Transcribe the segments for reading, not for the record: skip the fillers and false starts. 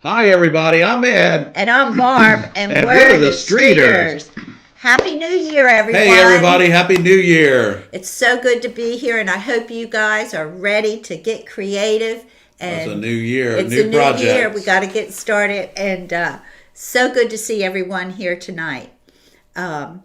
Hi, everybody. I'm Ed. And I'm Barb, and And we're we're the the Streeters. Streeters. Happy New Year, everyone. Hey, everybody. Happy New Year. It's so good to be here, and I hope you guys are ready to get creative. It's a And new year, it's new a new year. projects. We got to get started, and so good to see everyone here tonight. Um,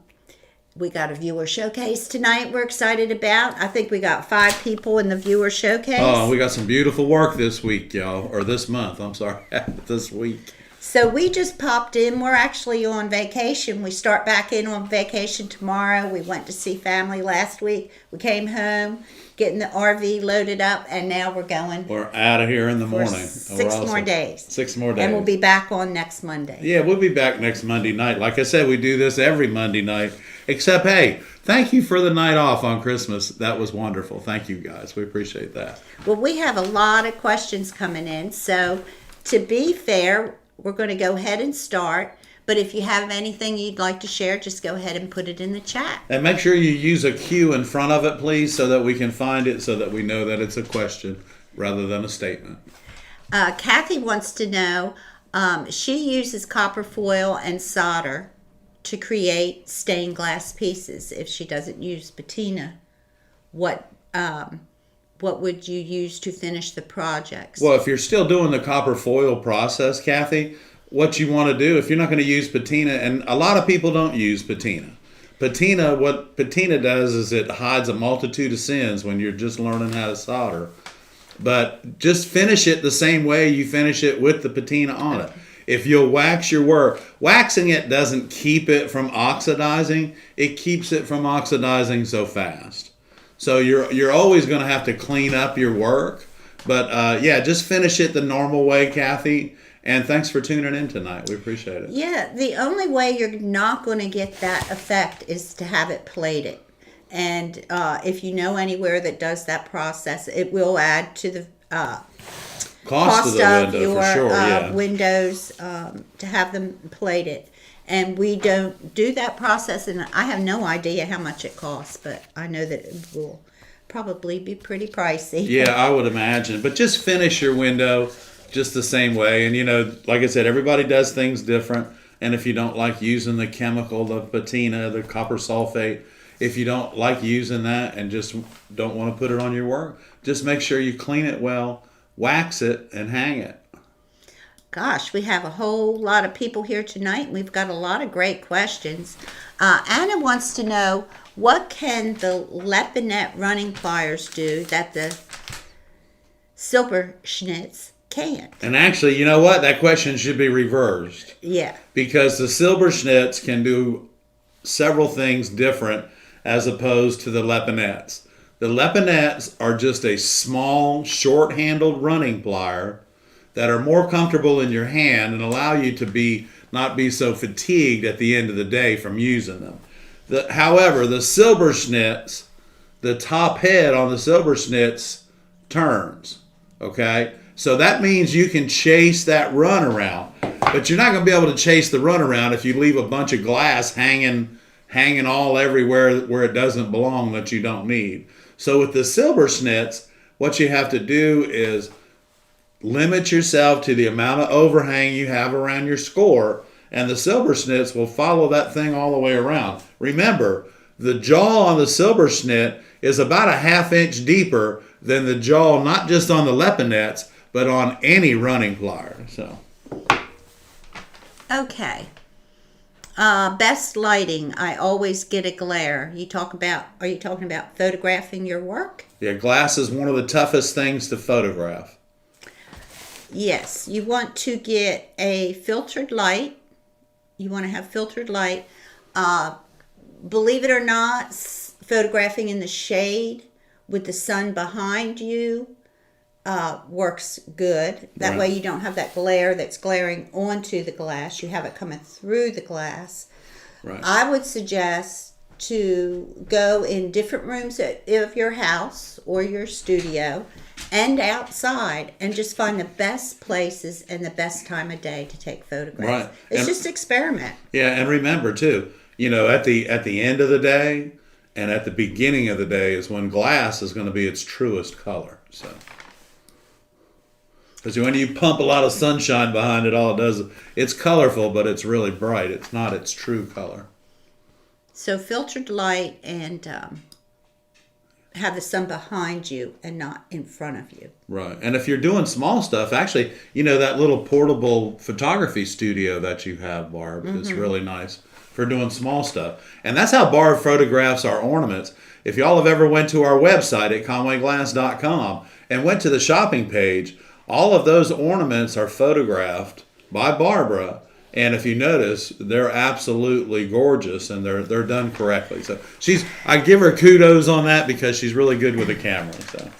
we got a viewer showcase tonight we're excited about. I think we got 5 people in the viewer showcase. Oh, we got some beautiful work this week, y'all. Or this month. I'm sorry. This week. So we just popped in. We're actually on vacation. We start back in on vacation tomorrow. We went to see family last week. We came home, getting the RV loaded up, and now we're going We're out of here in the for morning. 6 more days. 6 more days. And we'll be back on next Monday. Yeah, we'll be back next Monday night. Like I said, we do this every Monday night. Except, hey, thank you for the night off on Christmas. That was wonderful. Thank you, guys. We appreciate that. Well, we have a lot of questions coming in. So to be fair, we're going to go ahead and start. But if you have anything you'd like to share, just go ahead and put it in the chat. And make sure you use a Q in front of it, please, so that we can find it, so that we know that it's a question rather than a statement. Kathy wants to know, she uses copper foil and solder to create stained glass pieces. If she doesn't use patina, what would you use to finish the projects? Well, if you're still doing the copper foil process, Kathy, what you want to do, if you're not going to use patina, and a lot of people don't use patina. What patina does is it hides a multitude of sins when you're just learning how to solder. But just finish it the same way you finish it with the patina on it. If you'll wax your work, waxing it doesn't keep it from oxidizing. It keeps it from oxidizing so fast. So you're always going to have to clean up your work. But yeah, just finish it the normal way, Kathy. And thanks for tuning in tonight. We appreciate it. Yeah, the only way you're not going to get that effect is to have it plated. And if you know anywhere that does that process, it will add to the cost of the of window, your for sure, yeah. windows to have them plated. And we don't do that process, and I have no idea how much it costs, but I know that it will probably be pretty pricey. Yeah, I would imagine. But just finish your window just the same way. And, you know, like I said, everybody does things different. And if you don't like using the chemical, the patina, the copper sulfate, if you don't like using that and just don't want to put it on your work, just make sure you clean it well, wax it, and hang it. Gosh, we have a whole lot of people here tonight. We've got a lot of great questions. Anna wants to know, what can the Lepinette running pliers do that the Silberschnitz can't? And actually, you know what? That question should be reversed. Yeah. Because the Silberschnitz can do several things different as opposed to the Lepinettes. The Lepinettes are just a small, short-handled running plier that are more comfortable in your hand and allow you to not be so fatigued at the end of the day from using them. However, the Silberschnitz, the top head on the Silberschnitz turns, okay? So that means you can chase that runaround, but you're not going to be able to chase the runaround if you leave a bunch of glass hanging all everywhere where it doesn't belong that you don't need. So with the Silberschnitz, what you have to do is limit yourself to the amount of overhang you have around your score, and the Silberschnitz will follow that thing all the way around. Remember, the jaw on the Silberschnitz is about a ½ inch deeper than the jaw, not just on the Lepinettes, but on any running plier. So, Okay. Best lighting. I always get a glare. Are you talking about photographing your work? yeah, glass is one of the toughest things to photograph. Yes, you want to get a filtered light. You want to have filtered light. Believe it or not, photographing in the shade with the sun behind you works good. That way you don't have that glare that's glaring onto the glass. You have it coming through the glass. Right. I would suggest to go in different rooms of your house or your studio and outside and just find the best places and the best time of day to take photographs. Right. It's And- just experiment. Yeah, and remember too, you know, at the end of the day and at the beginning of the day is when glass is going to be its truest color. So Because when you pump a lot of sunshine behind it, all it does, it's colorful, but it's really bright. It's not its true color. So filtered light and have the sun behind you and not in front of you. Right. And if you're doing small stuff, actually, that little portable photography studio that you have, Barb, is really nice for doing small stuff. And that's how Barb photographs our ornaments. If y'all have ever went to our website at conwayglass.com and went to the shopping page, all of those ornaments are photographed by Barbara. And if you notice, they're absolutely gorgeous and they're done correctly. So I give her kudos on that because she's really good with the camera. So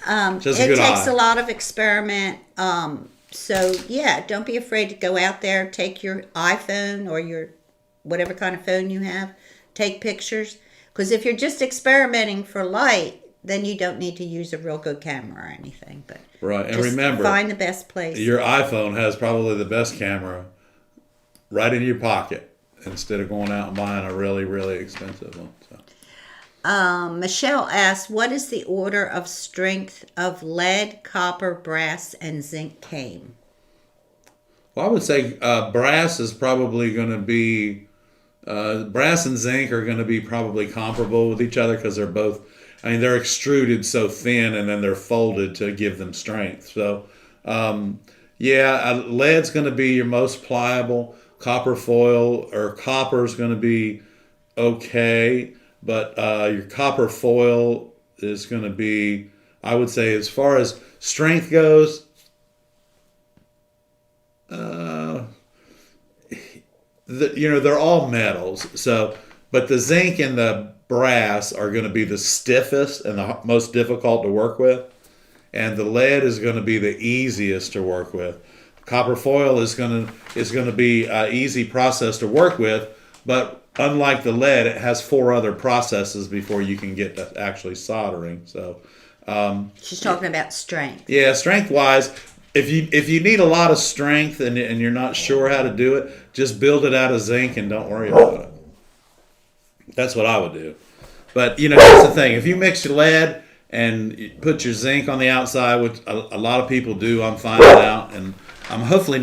it takes a lot of experiment. So yeah, don't be afraid to go out there, take your iPhone or your whatever kind of phone you have, take pictures. Because if you're just experimenting for light, then you don't need to use a real good camera or anything. But right, and just remember, find the best place. Your iPhone has probably the best camera right in your pocket instead of going out and buying a really, really expensive one. So. Michelle asks, what is the order of strength of lead, copper, brass, and zinc cane? Well, I would say brass is probably going to be, brass and zinc are going to be probably comparable with each other because they're both, they're extruded so thin and then they're folded to give them strength. So, lead's going to be your most pliable. Copper foil or copper is going to be okay, but your copper foil is going to be, I would say, as far as strength goes, they're all metals. So, but the zinc and the brass are going to be the stiffest and the most difficult to work with, and the lead is going to be the easiest to work with. Copper foil is going to be an easy process to work with, but unlike the lead, it has 4 other processes before you can get to actually soldering. So, she's talking about strength. Yeah, strength-wise, if you need a lot of strength and you're not sure how to do it, just build it out of zinc and don't worry about it. That's what I would do. But that's the thing. If you mix your lead and you put your zinc on the outside, which a lot of people do, I'm finding out, and hopefully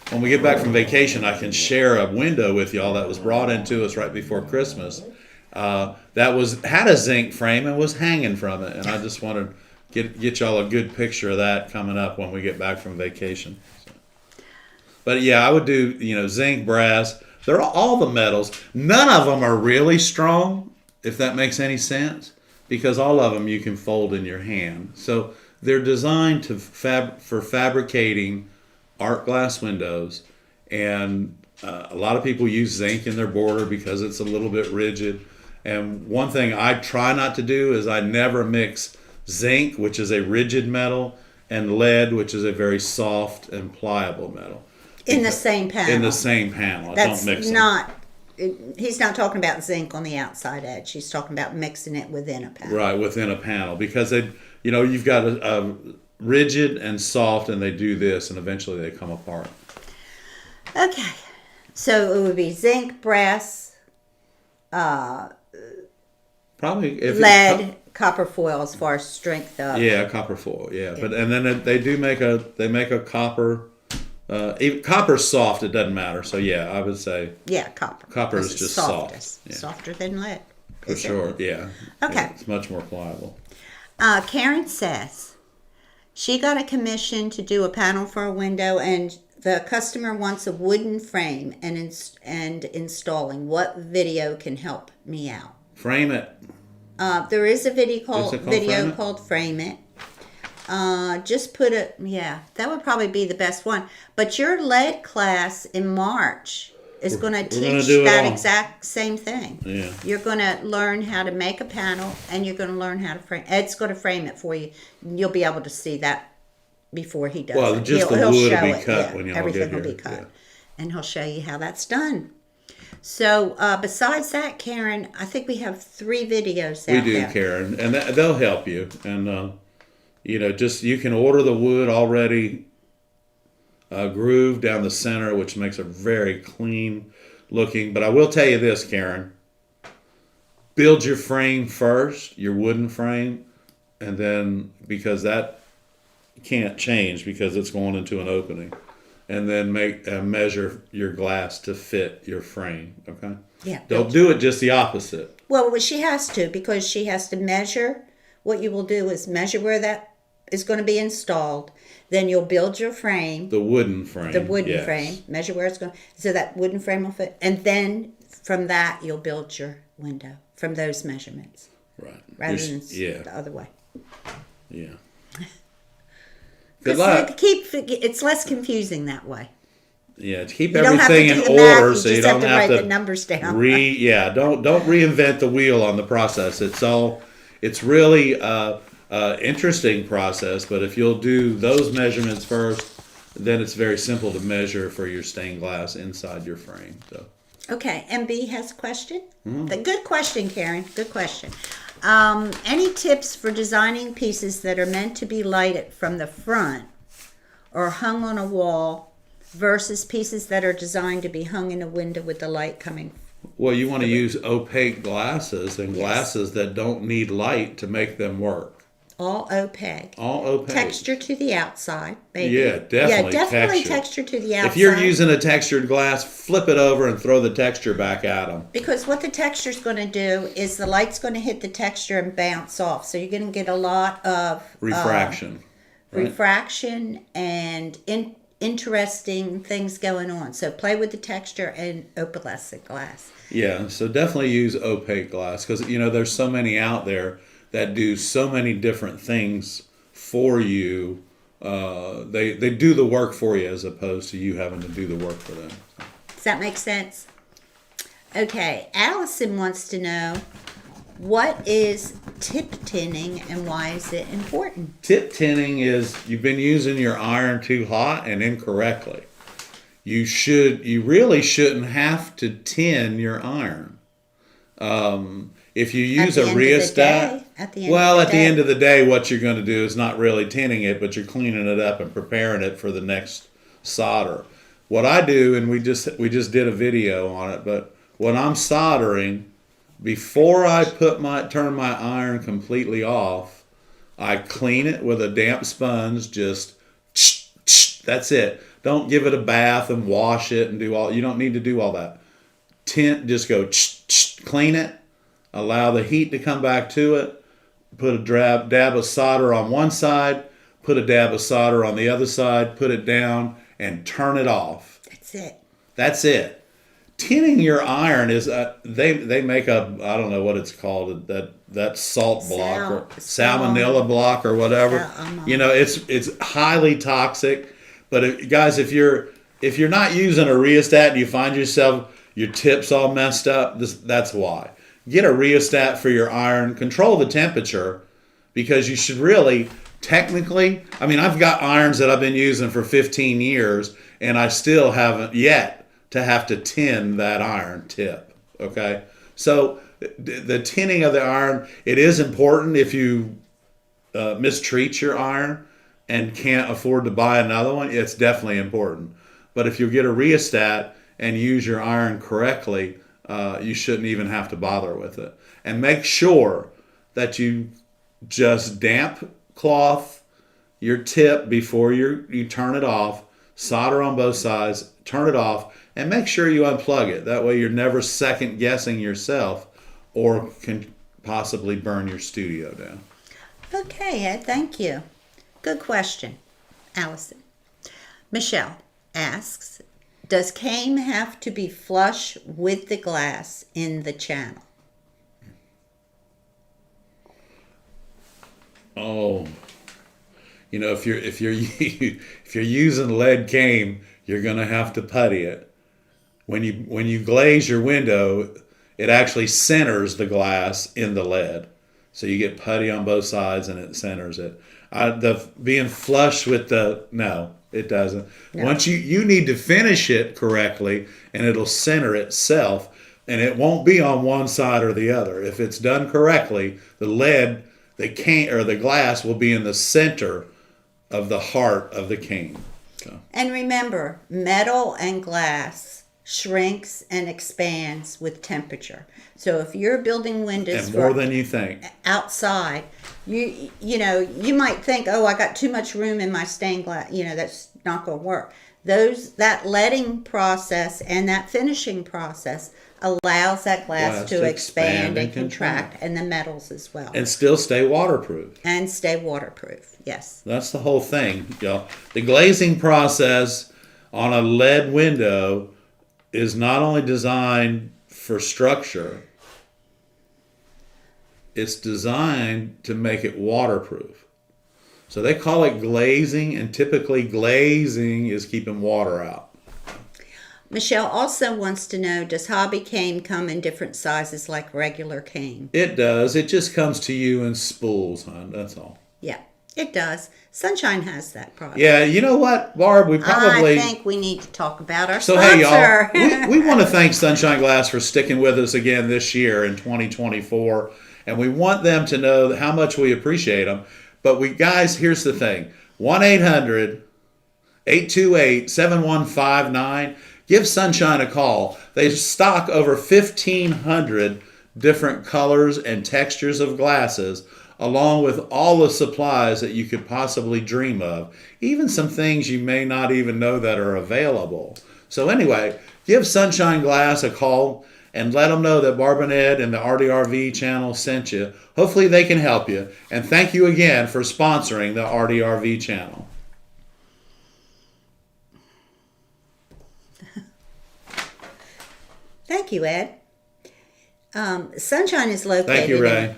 when we get back from vacation, I can share a window with y'all that was brought into us right before Christmas. That had a zinc frame and was hanging from it, and I just wanted to get y'all a good picture of that coming up when we get back from vacation. So. But yeah, I would do zinc, brass. They're all the metals. None of them are really strong, if that makes any sense, because all of them you can fold in your hand. So they're designed for fabricating art glass windows, and a lot of people use zinc in their border because it's a little bit rigid. And one thing I try not to do is I never mix zinc, which is a rigid metal, and lead, which is a very soft and pliable metal. In the same panel. In the same panel. That's don't mix not. He's not talking about zinc on the outside edge. He's talking about mixing it within a panel. Right, within a panel, because you've got a rigid and soft, and they do this, and eventually they come apart. Okay, so it would be zinc, brass, probably lead, copper foil as far as strength of. Yeah, copper foil. Yeah, but and then they make a copper. Copper's soft. It doesn't matter. So yeah, I would say. Yeah, copper. Copper is just soft. Yeah. Softer than lead. For sure. Yeah. Okay. Yeah, it's much more pliable. Karen says she got a commission to do a panel for a window, and the customer wants a wooden frame and installing. What video can help me out? Frame it. There is a video called called Frame It. Just put it. Yeah, that would probably be the best one. But your lead class in March is going to teach that exact same thing. Yeah. You're going to learn how to make a panel, and you're going to learn how to frame. Ed's going to frame it for you. You'll be able to see that before he does it. Well, just the wood will be cut when y'all get here. Everything will be cut, and he'll show you how that's done. So besides that, Karen, I think we have 3 videos out there. We do, Karen, and they'll help you. And you can order the wood already grooved down the center, which makes it very clean looking. But I will tell you this, Karen. Build your frame first, your wooden frame, and then because can't change because it's going into an opening. And then measure your glass to fit your frame, okay? Yeah. Don't do it just the opposite. Well, she has to, because she has to measure. What you will do is measure where that is going to be installed. Then you'll build your frame. The wooden frame. The wooden yes. frame. Measure where it's going. So that wooden frame will fit. And then from that, you'll build your window from those measurements. Right. Rather than the other way. Yeah. Good luck. It's less confusing that way. Yeah, to keep everything in order, so you don't have to write the numbers down. Don't reinvent the wheel on the process. It's really interesting process, but if you'll do those measurements first, then it's very simple to measure for your stained glass inside your frame. So. Okay, MB has a question. Good question, Karen. Good question. Any tips for designing pieces that are meant to be lighted from the front or hung on a wall versus pieces that are designed to be hung in a window with the light coming? Well, you want to use opaque glasses and glasses that don't need light to make them work. All opaque. All opaque. Texture to the outside, baby. Yeah, definitely. Yeah, definitely texture to the outside. If you're using a textured glass, flip it over and throw the texture back at them. Because what the texture's going to do is the light's going to hit the texture and bounce off. So you're going to get a lot of refraction. Right? Refraction and interesting things going on. So play with the texture and opalescent glass. Yeah, so definitely use opaque glass because, there's so many out there that do so many different things for you. They do the work for you as opposed to you having to do the work for them. Does that make sense? Okay, Allison wants to know, what is tip tinning and why is it important? Tip tinning is you've been using your iron too hot and incorrectly. You really shouldn't have to tin your iron. If you use a rheostat, at the end of the day, what you're going to do is not really tinning it, but you're cleaning it up and preparing it for the next solder. What I do, and we just did a video on it, but when I'm soldering, before I turn my iron completely off, I clean it with a damp sponge. Just that's it. Don't give it a bath and wash it and do all. You don't need to do all that. Tint, just go clean it. Allow the heat to come back to it. Put a dab of solder on one side. Put a dab of solder on the other side. Put it down and turn it off. That's it. Tinning your iron is they make a, I don't know what it's called, that salt block or salmonella block or whatever. It's highly toxic. But guys, if you're not using a rheostat and you find yourself your tips all messed up, that's why. Get a rheostat for your iron. Control the temperature, because you should really, technically, I've got irons that I've been using for 15 years and I still haven't yet to have to tin that iron tip. Okay? So the tinning of the iron, it is important if you mistreat your iron and can't afford to buy another one. It's definitely important. But if you get a rheostat and use your iron correctly, you shouldn't even have to bother with it. And make sure that you just damp cloth your tip before you turn it off, solder on both sides, turn it off, and make sure you unplug it. That way you're never second guessing yourself or can possibly burn your studio down. Okay, Ed, thank you. Good question, Allison. Michelle asks, does cane have to be flush with the glass in the channel? Oh, if you're using lead cane, you're gonna have to putty it. When you glaze your window, it actually centers the glass in the lead, so you get putty on both sides and it centers it. Being flush with no, it doesn't. No. Once you need to finish it correctly, and it'll center itself, and it won't be on one side or the other. If it's done correctly, the glass will be in the center of the heart of the cane. So. And remember, metal and glass shrinks and expands with temperature. So if you're building windows And more than you think. outside, you might think, oh, I got too much room in my stained glass. That's not going to work. That letting process and that finishing process allows that glass to expand and contract, and the metals as well. And still stay waterproof. Yes. That's the whole thing. The glazing process on a lead window is not only designed for structure, it's designed to make it waterproof. So they call it glazing, and typically glazing is keeping water out. Michelle also wants to know, does hobby cane come in different sizes like regular cane? It does. It just comes to you in spools, hon. That's all. Yeah, it does. Sunshine has that product. Yeah, you know what, Barb? I think we need to talk about our sponsor. Hey, y'all, we want to thank Sunshine Glass for sticking with us again this year in 2024, and we want them to know how much we appreciate them. But guys, here's the thing. 1-800-828-7159. Give Sunshine a call. They stock over 1,500 different colors and textures of glasses, along with all the supplies that you could possibly dream of. Even some things you may not even know that are available. So anyway, give Sunshine Glass a call and let them know that Barb and Ed and the ARTyRV channel sent you. Hopefully they can help you. And thank you again for sponsoring the ARTyRV channel. Thank you, Ed. Sunshine is located. Thank you, Ray.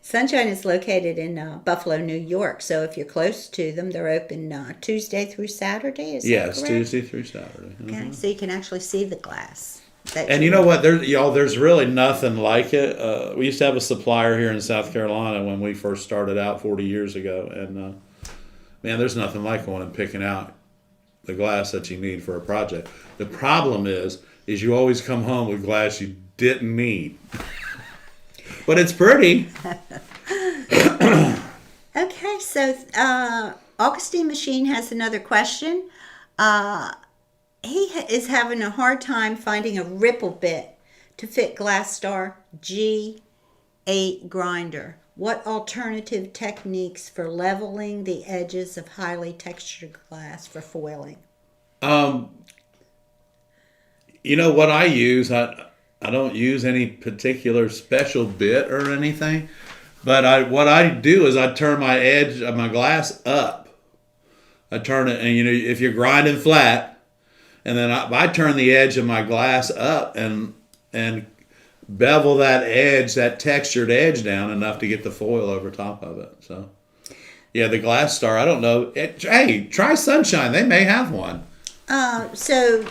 Sunshine is located in Buffalo, New York. So if you're close to them, they're open Tuesday through Saturday. Is that correct? Tuesday through Saturday. Okay, so you can actually see the glass. And you know what? There's really nothing like it. We used to have a supplier here in South Carolina when we first started out 40 years ago, and man, there's nothing like going and picking out the glass that you need for a project. The problem is you always come home with glass you didn't need. But it's pretty. Okay, so Augustine Machine has another question. He is having a hard time finding a ripple bit to fit Glass Star G8 grinder. What alternative techniques for leveling the edges of highly textured glass for foiling? You know what I use? I don't use any particular special bit or anything, but what I do is I turn my edge of my glass up. I turn it, and if you're grinding flat, and then I turn the edge of my glass up and bevel that edge, that textured edge down enough to get the foil over top of it. So, yeah, the Glass Star, I don't know. Hey, try Sunshine. They may have one. So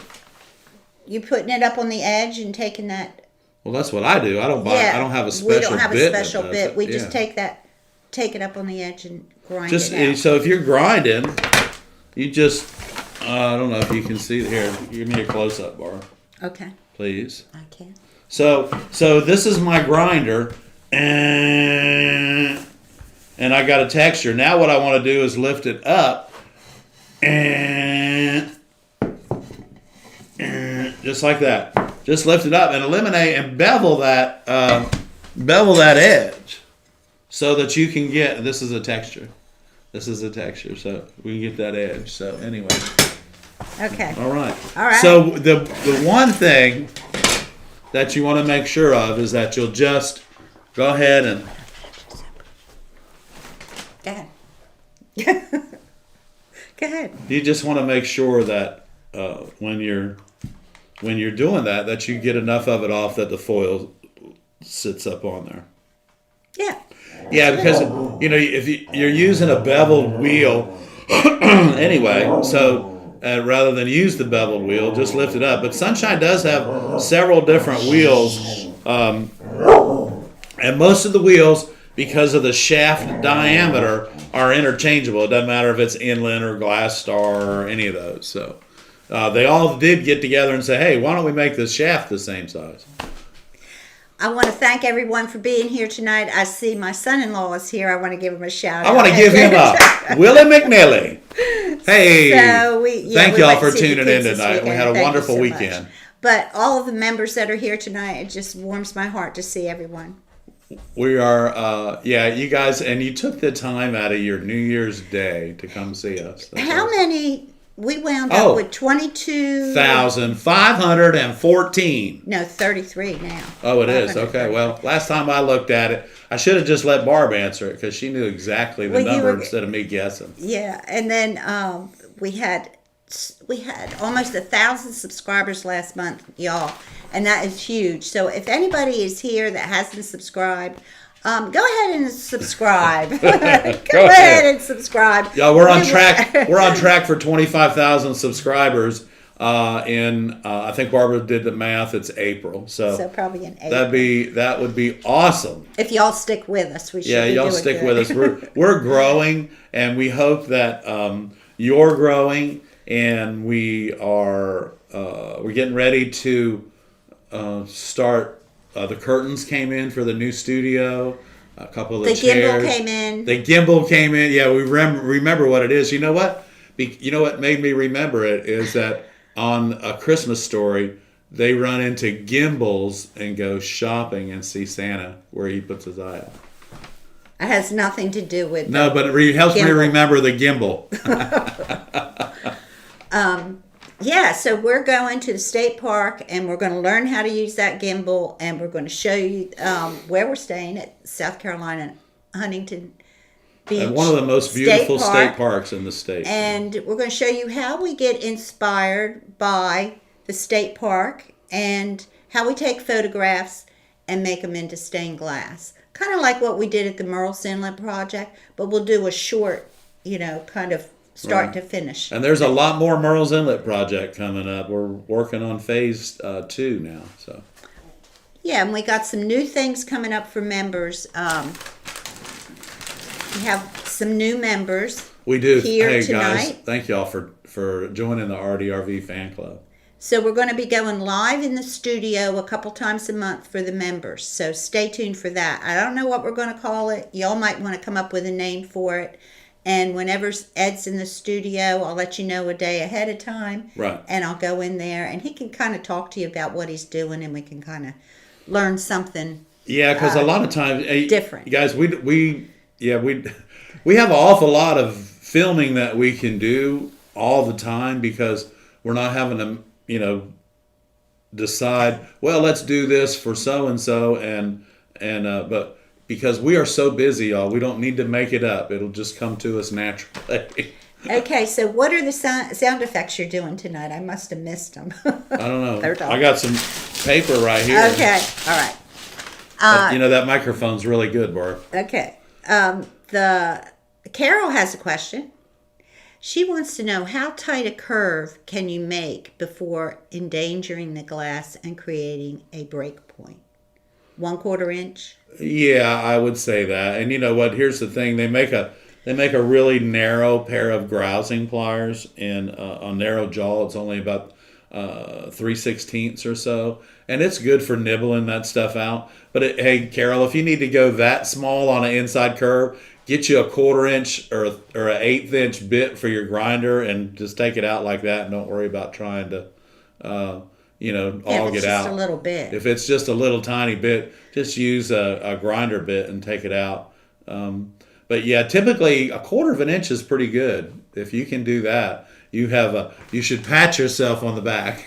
you putting it up on the edge and taking that? Well, that's what I do. I don't buy. Yeah, I don't have a special bit. We don't have a special bit. We just take it up on the edge and grind it out. So if you're grinding, you just, I don't know if you can see it here. Give me a close up, Barb. Okay. Please. I can. So this is my grinder, and I got a texture. Now what I want to do is lift it up, and just like that. Just lift it up and eliminate and bevel that edge, so that you can get. This is a texture. So we can get that edge. So anyway. Okay. All right. So the one thing that you want to make sure of is that you'll just go ahead and. Go ahead. Go ahead. You just want to make sure that when you're doing that you get enough of it off that the foil sits up on there. Yeah. Yeah, because if you're using a beveled wheel, anyway, so. Rather than use the beveled wheel, just lift it up. But Sunshine does have several different wheels, and most of the wheels, because of the shaft diameter, are interchangeable. It doesn't matter if it's Inland or Glass Star or any of those. So they all did get together and say, hey, why don't we make this shaft the same size? I want to thank everyone for being here tonight. I see my son-in-law is here. I want to give him a shout out. I want to give him a Willie McNilly. Hey, So thank we y'all went for to see the tuning in kids this tonight. We weekend. had a Thank you wonderful so weekend. much. But all of the members that are here tonight, it just warms my heart to see everyone. We are, you guys, and you took the time out of your New Year's Day to come see us. That's How awesome. many? We wound up with 22... 1,514. No, 33 now. Oh, it is? 533. Okay, well, last time I looked at it, I should have just let Barb answer it because she knew exactly the Well, you number were- instead of me guessing. Yeah, and then we had almost 1,000 subscribers last month, y'all, and that is huge. So if anybody is here that hasn't subscribed, go ahead and subscribe. Go ahead and subscribe. Yeah, we're on track. We're on track for 25,000 subscribers. I think Barbara did the math. It's April, So probably in April. that would be awesome. If y'all stick with us, we should. Yeah, be y'all doing stick good. with us. We're growing, and we hope that you're growing, and we're getting ready to start. The curtains came in for the new studio. A couple of the chairs. Gimbal came in. The gimbal came in. Yeah, we remember what it is. You know what? You know what made me remember it is that on A Christmas Story, they run into gimbals and go shopping and see Santa where he puts his eye out. It has nothing to do with. No, but it helps me gimbal. remember the gimbal. Yeah, so we're going to the state park and we're going to learn how to use that gimbal, and we're going to show you where we're staying at South Carolina, Huntington Beach. And one of the most beautiful state parks in the state. And we're going to show you how we get inspired by the state park and how we take photographs and make them into stained glass. Kind of like what we did at the Merle's Inlet project, but we'll do a short, kind of start to finish. And there's a lot more Merle's Inlet project coming up. We're working on phase 2 now. So. Yeah, and we got some new things coming up for members. We have some new members. We do. Here hey tonight. Guys, thank y'all for joining the ARTyRV Fan Club. So we're going to be going live in the studio a couple times a month for the members. So stay tuned for that. I don't know what we're going to call it. Y'all might want to come up with a name for it. And whenever Ed's in the studio, I'll let you know a day ahead of time. Right. And I'll go in there, and he can kind of talk to you about what he's doing, and we can kind of learn something. Yeah, because a lot of times, different. Guys, we have an awful lot of filming that we can do all the time because we're not having to, decide. Well, let's do this for so and so, but. Because we are so busy, y'all, we don't need to make it up. It'll just come to us naturally. Okay, so what are the sound effects you're doing tonight? I must have missed them. I don't know. I got some paper right here. Okay, all right. That microphone's really good, Barb. Okay. Carol has a question. She wants to know, how tight a curve can you make before endangering the glass and creating a break point? 1/4 inch? Yeah, I would say that. And you know what? Here's the thing: they make a really narrow pair of grousing pliers, and a narrow jaw. It's only about 3/16 or so, and it's good for nibbling that stuff out. But hey, Carol, if you need to go that small on an inside curve, get you a 1/4 inch or an 1/8 inch bit for your grinder, and just take it out like that, and don't worry about trying to. Aug it out. Just a little bit. If it's just a little tiny bit, just use a grinder bit and take it out. But yeah, typically 1/4 inch is pretty good. If you can do that, you should pat yourself on the back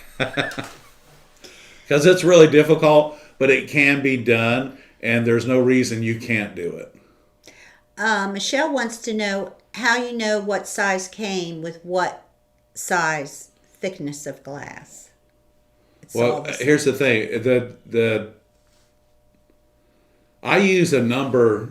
because it's really difficult, but it can be done, and there's no reason you can't do it. Michelle wants to know how you know what size came with what size thickness of glass. Well, here's the thing. I use a number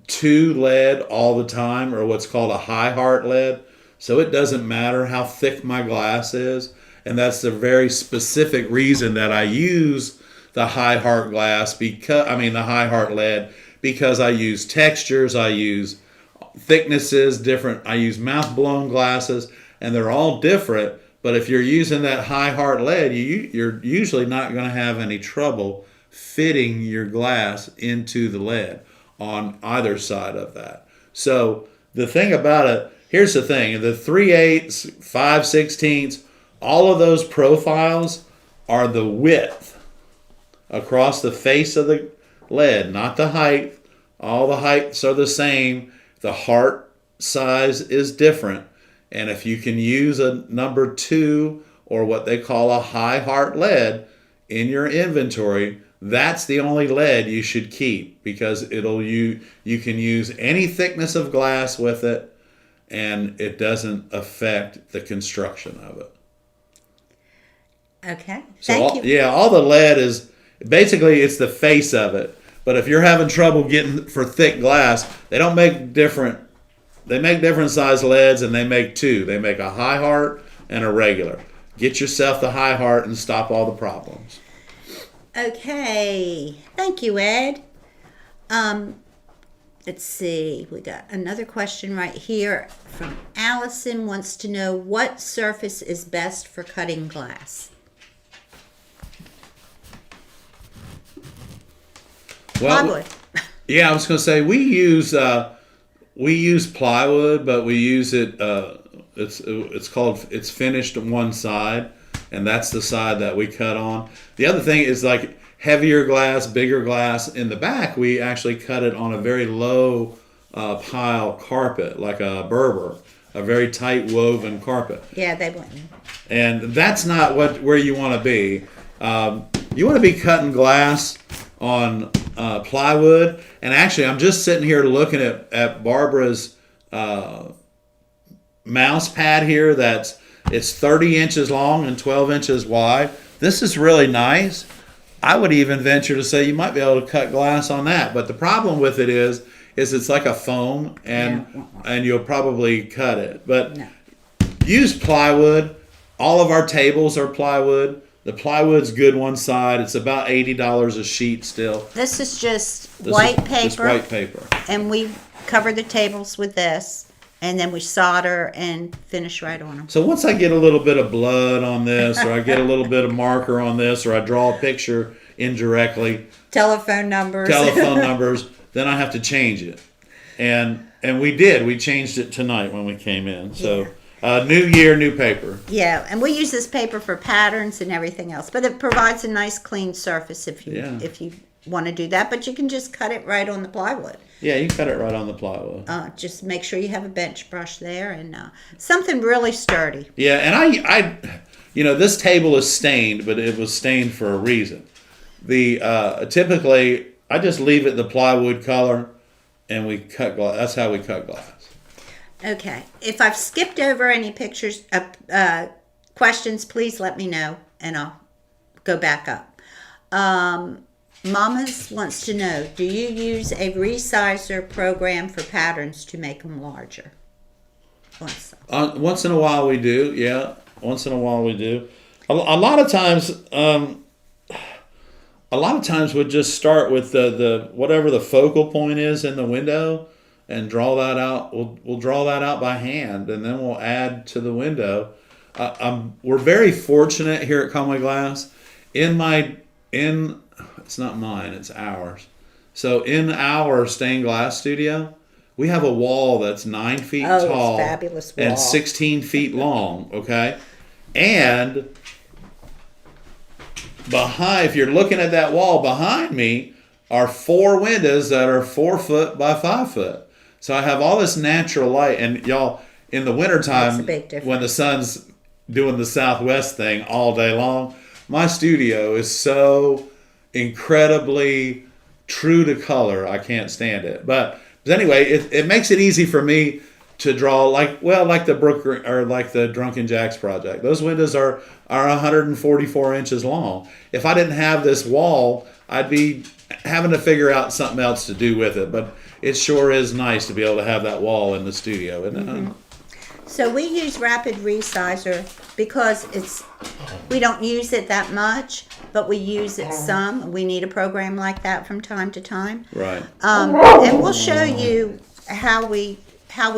2 lead all the time, or what's called a high heart lead. So it doesn't matter how thick my glass is. And that's the very specific reason that I use the high heart high heart lead, because I use textures, I use thicknesses, different. I use mouth blown glasses, and they're all different. But if you're using that high heart lead, you're usually not going to have any trouble fitting your glass into the lead on either side of that. So the thing about it, here's the thing, the 3/8, 5/16, all of those profiles are the width across the face of the lead, not the height. All the heights are the same. The heart size is different. And if you can use a number 2 or what they call a high heart lead in your inventory, that's the only lead you should keep, because you can use any thickness of glass with it, and it doesn't affect the construction of it. Okay. So Thank you. yeah, all the lead is basically, it's the face of it. But if you're having trouble getting for thick glass, they don't make different. They make different size leads, and they make 2. They make a high heart and a regular. Get yourself the high heart and stop all the problems. Okay. Thank you, Ed. Let's see. We got another question right here from Allison. Wants to know what surface is best for cutting glass. Well, Plywood. yeah, I was going to say we use plywood, but we use it. It's finished on one side, and that's the side that we cut on. The other thing is like heavier glass, bigger glass. In the back, we actually cut it on a very low pile carpet, like a Berber, a very tight woven carpet. Yeah, they wouldn't. And that's not where you want to be. You want to be cutting glass on plywood. And actually, I'm just sitting here looking at Barbara's mouse pad here. It's 30 inches long and 12 inches wide. This is really nice. I would even venture to say you might be able to cut glass on that. But the problem with it is it's like a foam, and you'll probably cut it. But use plywood. All of our tables are plywood. The plywood's good one side. It's about $80 a sheet still. This is just white paper. Just white paper. And we cover the tables with this. And then we solder and finish right on them. So once I get a little bit of blood on this, or I get a little bit of marker on this, or I draw a picture indirectly, telephone numbers, then I have to change it. And we did. We changed it tonight when we came in. So new year, new paper. Yeah, and we use this paper for patterns and everything else. But it provides a nice clean surface if you want to do that. But you can just cut it right on the plywood. Yeah, you cut it right on the plywood. Just make sure you have a bench brush there and something really sturdy. Yeah, and I this table is stained, but it was stained for a reason. Typically I just leave it the plywood color, and we cut glass. That's how we cut glass. Okay. If I've skipped over any pictures, questions, please let me know, and I'll go back up. Mamas wants to know, do you use a resizer program for patterns to make them larger? Once in a while we do, yeah. Once in a while we do. A lot of times we'll just start with the whatever the focal point is in the window and draw that out. We'll draw that out by hand, and then we'll add to the window. We're very fortunate here at Conway Glass. It's not mine, it's ours. So in our stained glass studio, we have a wall that's 9 feet tall, it's fabulous wall, and 16 feet long, okay? And if you're looking at that wall behind me, are 4 windows that are 4 foot by 5 foot. So I have all this natural light, and y'all, in the wintertime, when the sun's doing the southwest thing all day long, my studio is so incredibly true to color. I can't stand it. But anyway, it makes it easy for me to draw like the Brook or like the Drunken Jacks project. Those windows are 144 inches long. If I didn't have this wall, I'd be having to figure out something else to do with it. But it sure is nice to be able to have that wall in the studio, isn't it? Mm-hmm. So we use Rapid Resizer because we don't use it that much, but we use it some. We need a program like that from time to time. Right. And we'll show you how we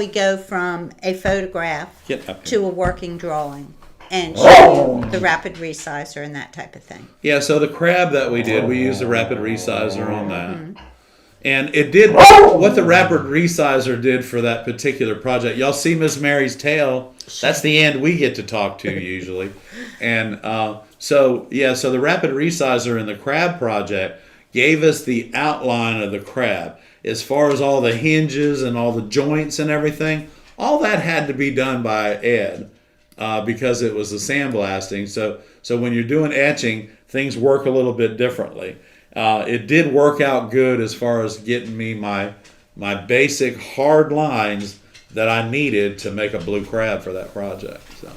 go from a photograph to a working drawing. and show you the rapid resizer and that type of thing. Yeah, so the crab that we did, we used the rapid resizer on that. And it did what the rapid resizer did for that particular project. Y'all see Miss Mary's tail? That's the end we get to talk to usually. And so the rapid resizer in the crab project gave us the outline of the crab. As far as all the hinges and all the joints and everything, all that had to be done by Ed because it was the sandblasting. So when you're doing etching, things work a little bit differently. It did work out good as far as getting me my basic hard lines that I needed to make a blue crab for that project. So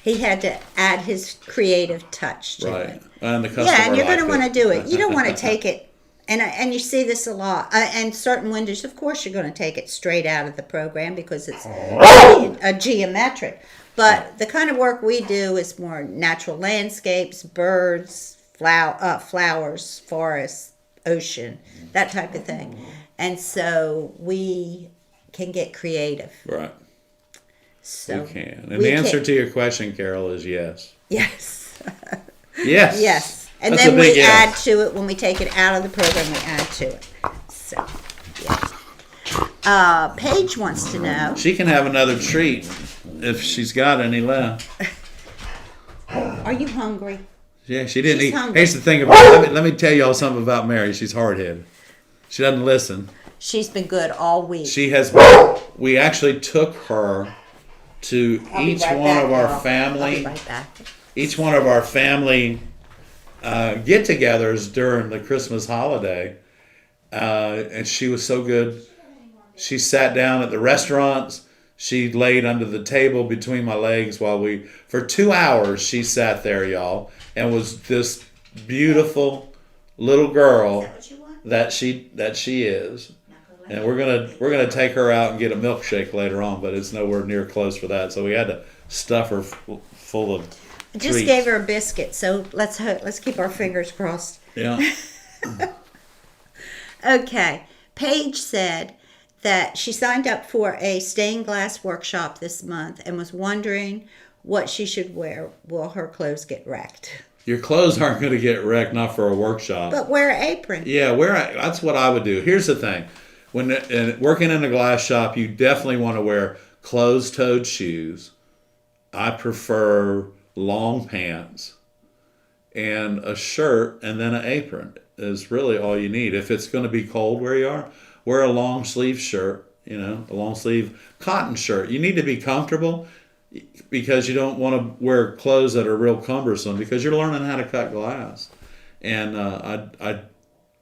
he had to add his creative touch to it. And the customer and you're going to liked want to do it. You don't want to take it, and you see this a lot. And certain windows, of course, you're going to take it straight out of the program because it's a geometric. But the kind of work we do is more natural landscapes, birds, flowers, forests, ocean, that type of thing. And so we can get creative. Right. So we can. And the answer to your question, Carol, is yes. Yes. Yes. Yes. And That's then we add yes. to it when we take it out of the program. We add to it. So, yeah. Paige wants to know. She can have another treat if she's got any left. Are you hungry? Yeah, she didn't She's eat. hungry. Here's the thing about it. Let me tell y'all something about Mary. She's hard-headed. She doesn't listen. She's been good all week. She has. We actually took her to each one of our family. Each one of our family get-togethers during the Christmas holiday, and she was so good. She sat down at the restaurants. She laid under the table between my legs for 2 hours she sat there, y'all, and was this beautiful little girl that she is. And we're gonna take her out and get a milkshake later on, but it's nowhere near close for that. So we had to stuff her full of I just treats. gave her a biscuit, so let's keep our fingers crossed. Yeah. Okay. Paige said that she signed up for a stained glass workshop this month and was wondering what she should wear. Will her clothes get wrecked? Your clothes aren't going to get wrecked, not for a workshop. But wear an apron. Yeah, that's what I would do. Here's the thing. When working in a glass shop, you definitely want to wear closed-toed shoes. I prefer long pants and a shirt, and then an apron is really all you need. If it's going to be cold where you are, wear a long sleeve shirt, a long sleeve cotton shirt. You need to be comfortable because you don't want to wear clothes that are real cumbersome because you're learning how to cut glass. And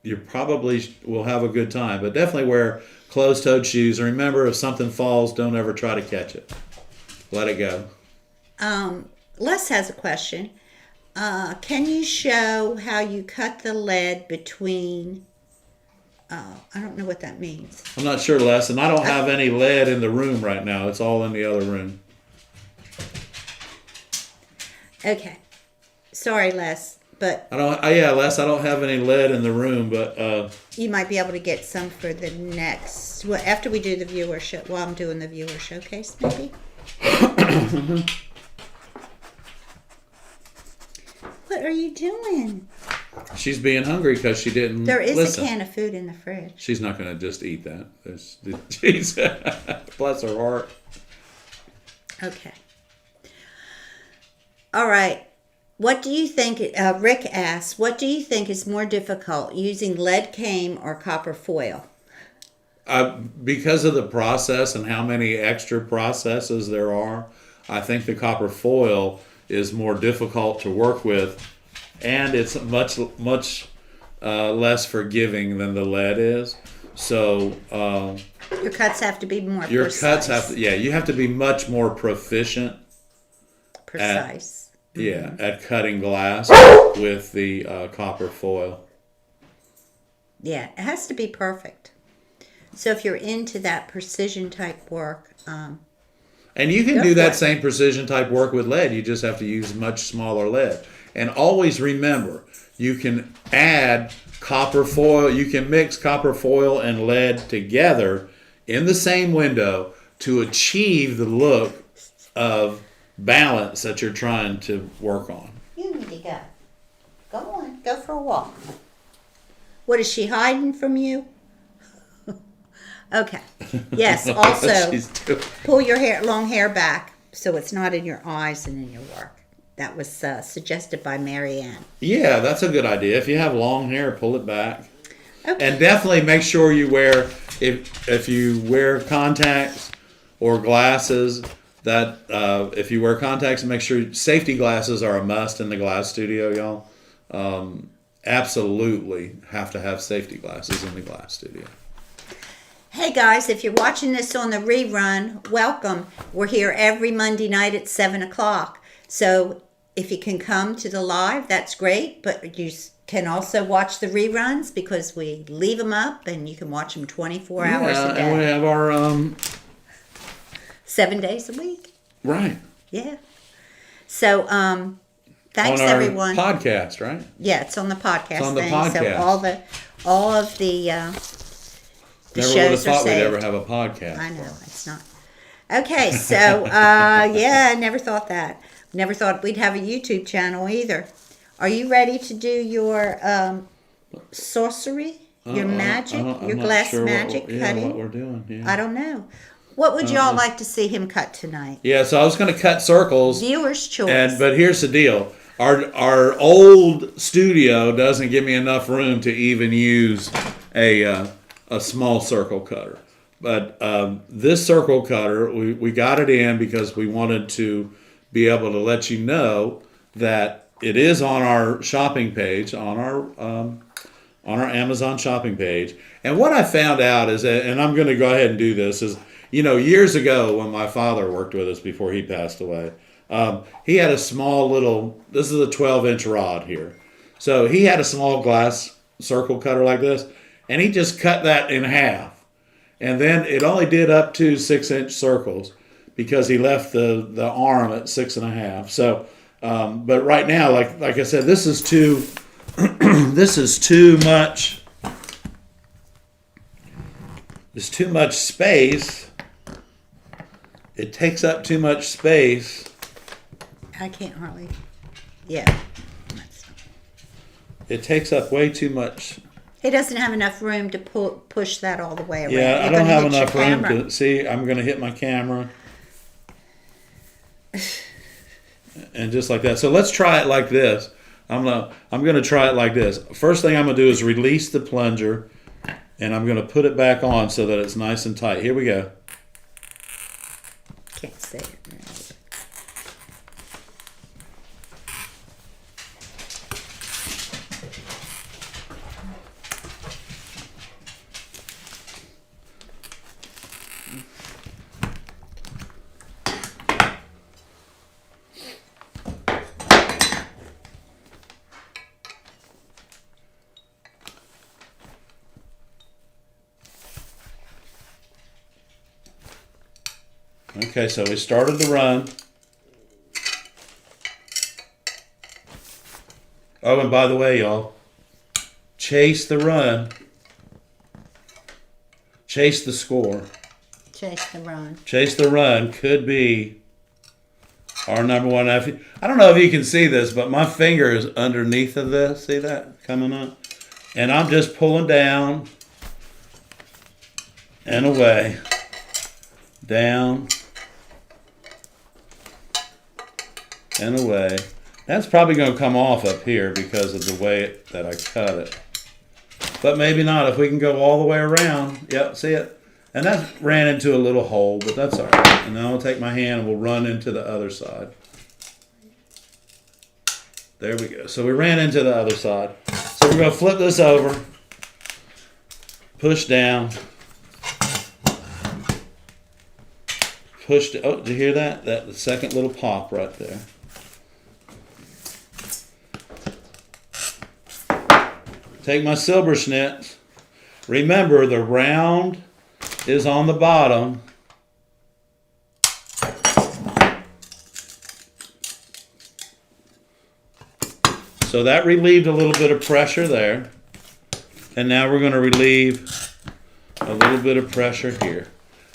you probably will have a good time, but definitely wear closed-toed shoes. And remember, if something falls, don't ever try to catch it. Let it go. Les has a question. Can you show how you cut the lead between... I don't know what that means. I'm not sure, Les, and I don't have any lead in the room right now. It's all in the other room. Okay. Sorry, Les, but... Les, I don't have any lead in the room, but... you might be able to get some for the next... Well, after we do the viewer show... While I'm doing the viewer showcase, maybe? What are you doing? She's being hungry because she didn't There is listen. a can of food in the fridge. She's not going to just eat that. Jeez. Bless her heart. Okay. All right. What do you think, Rick asks, what do you think is more difficult, using lead cane or copper foil? Because of the process and how many extra processes there are, I think the copper foil is more difficult to work with, and it's much less forgiving than the lead is. So your cuts have to be more your precise. cuts have to, you have to be much more proficient. Precise. At cutting glass with the copper foil. Yeah, it has to be perfect. So if you're into that precision type work, and you can do that same precision type work with lead. You just have to use much smaller lead. And always remember, you can add copper foil. You can mix copper foil and lead together in the same window to achieve the look of balance that you're trying to work on. You need to go. Go on. Go for a walk. What, is she hiding from you? Okay. Yes, also, pull your long hair back so it's not in your eyes and in your work. That was suggested by Mary Ann. Yeah, that's a good idea. If you have long hair, pull it back. Okay. And definitely make sure you wear, if you wear contacts or glasses, that if you wear contacts, make sure safety glasses are a must in the glass studio, y'all. Absolutely have to have safety glasses in the glass studio. Hey guys, if you're watching this on the rerun, welcome. We're here every Monday night at 7 o'clock. So if you can come to the live, that's great. But you can also watch the reruns because we leave them up and you can watch them 24 hours a day. And we have our... 7 days a week. Right. Yeah. So, thanks on our everyone. Podcast, right? Yeah, it's on the podcast. It's on the thing. podcast. So all of the Never would have shows are thought we'd saved. ever have a podcast. I know, it's not. Okay, so, yeah, I never thought that. Never thought we'd have a YouTube channel either. Are you ready to do your sorcery, your magic, your glass magic cutting? What we're doing, yeah. I don't know. What would y'all like to see him cut tonight? Yeah, so I was going to cut circles. Viewer's choice. But here's the deal. Our old studio doesn't give me enough room to even use a small circle cutter. But this circle cutter, we got it in because we wanted to be able to let you know that it is on our shopping page, on our Amazon shopping page. And what I found out is that, and I'm going to go ahead and do this, is, years ago when my father worked with us before he passed away, he had a small little, this is a 12-inch rod here. So he had a small glass circle cutter like this, and he just cut that in half. And then it only did up to 6-inch circles because he left the arm at 6.5. So, but right now, like I said, this is too, this is too much. There's too much space. It takes up too much space. I can't hardly. Yeah. It takes up way too much. He doesn't have enough room to push that all the way around. Yeah, I You're don't gonna have hit your enough room camera. to see. I'm going to hit my camera. And just like that. So let's try it like this. I'm going to try it like this. First thing I'm going to do is release the plunger, and I'm going to put it back on so that it's nice and tight. Here we go. Can't see it. Okay, so we started the run. Oh, and by the way, y'all, chase the run. Chase the score. Chase the run. Chase the run could be our number one. I don't know if you can see this, but my finger is underneath of this. See that coming up? And I'm just pulling down and away. Down and away. That's probably going to come off up here because of the way that I cut it. But maybe not if we can go all the way around. Yep, see it? And that ran into a little hole, but that's all right. And then I'll take my hand and we'll run into the other side. There we go. So we ran into the other side. So we're going to flip this over. Push down. Push. Oh, did you hear that? The second little pop right there. Take my silver schnitz. Remember, the round is on the bottom. So that relieved a little bit of pressure there. And now we're going to relieve a little bit of pressure here.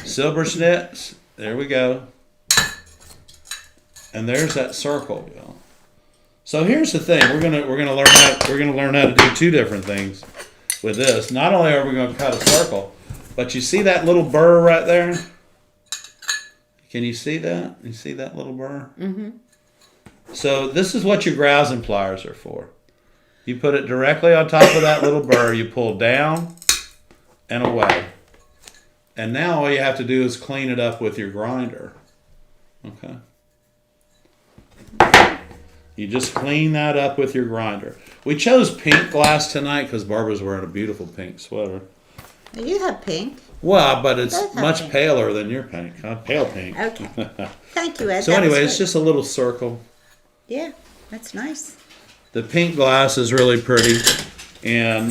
Silver schnitz. There we go. And there's that circle, y'all. So here's the thing: we're gonna learn how to do two different things with this. Not only are we gonna cut a circle, but you see that little burr right there? Can you see that? You see that little burr? Mm-hmm. So this is what your grousing pliers are for. You put it directly on top of that little burr. You pull down and away. And now all you have to do is clean it up with your grinder. Okay. You just clean that up with your grinder. We chose pink glass tonight because Barbara's wearing a beautiful pink sweater. You have pink. Well, but it's much pink. Paler than your pink. Pale pink. Okay. Thank you, Ed. So anyway, it's just a little circle. Yeah, that's nice. The pink glass is really pretty. And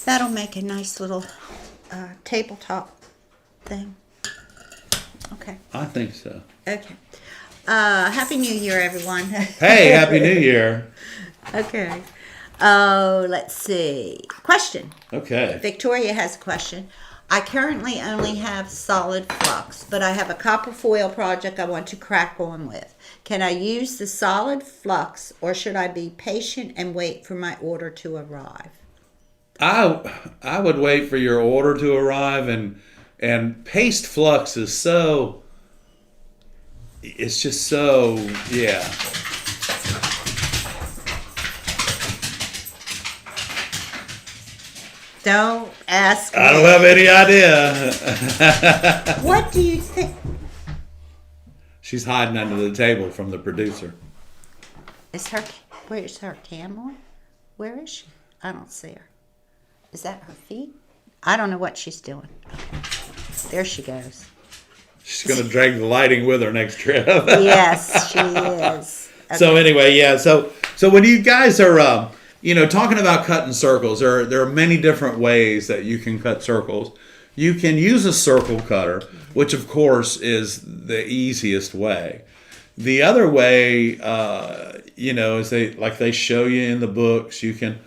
that'll make a nice little tabletop thing. Okay. I think so. Okay. Happy New Year, everyone. Hey, Happy New Year. Okay. Oh, let's see. Question. Okay. Victoria has a question. I currently only have solid flux, but I have a copper foil project I want to crack on with. Can I use the solid flux, or should I be patient and wait for my order to arrive? I would wait for your order to arrive, and paste flux is so, it's just so, yeah. Don't ask me. I don't have any idea. What do you think? She's hiding under the table from the producer. Where's her cam on? Where is she? I don't see her. Is that her feet? I don't know what she's doing. There she goes. She's going to drag the lighting with her next trip. Yes, she is. Okay. So anyway, yeah. So when you guys are, talking about cutting circles, there are many different ways that you can cut circles. You can use a circle cutter, which of course is the easiest way. The other way, is they show you in the books. You can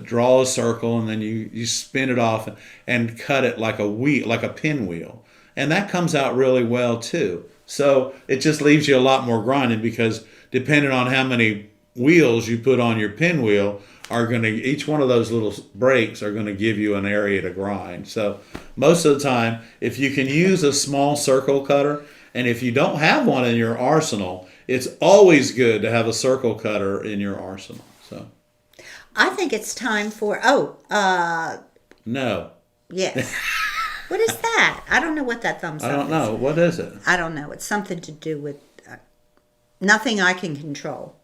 draw a circle and then you spin it off and cut it like a wheel, like a pinwheel, and that comes out really well too. So it just leaves you a lot more grinding because depending on how many wheels you put on your pinwheel each one of those little breaks are going to give you an area to grind. So most of the time, if you can use a small circle cutter, and if you don't have one in your arsenal, it's always good to have a circle cutter in your arsenal. So I think it's time for no. Yes. What is that? I don't know what that thumbs up is. I don't know. What is it? I don't know. It's something to do with nothing I can control.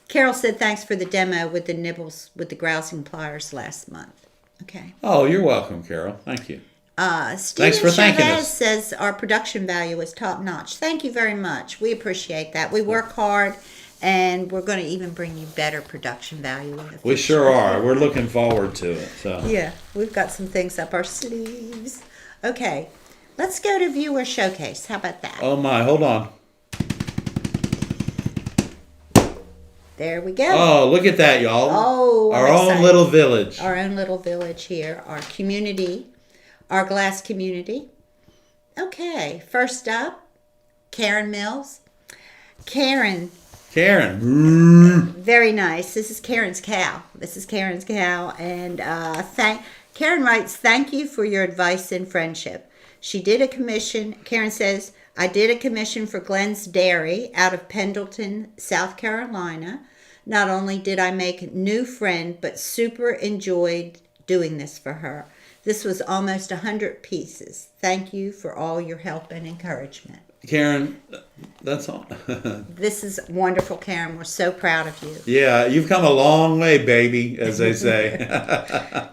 Carol said thanks for the demo with the nibbles with the grousing pliers last month. Okay. Oh, you're welcome, Carol. Thank you. Thanks for thanking us. Says our production value is top notch. Thank you very much. We appreciate that. We work hard, and we're going to even bring you better production value in the future. We sure are. We're looking forward to it. So yeah, we've got some things up our sleeves. Okay, let's go to viewer showcase. How about that? Oh my, hold on. There we go. Oh, look at that, y'all. Oh, our own little village. Our own little village here. Our community. Our glass community. Okay, first up, Karen Mills. Karen. Very nice. This is Karen's cow. And Karen writes, thank you for your advice and friendship. She did a commission. Karen says, I did a commission for Glenn's Dairy out of Pendleton, South Carolina. Not only did I make a new friend, but super enjoyed doing this for her. This was almost 100 pieces. Thank you for all your help and encouragement. Karen, that's all. This is wonderful, Karen. We're so proud of you. Yeah, you've come a long way, baby, as they say.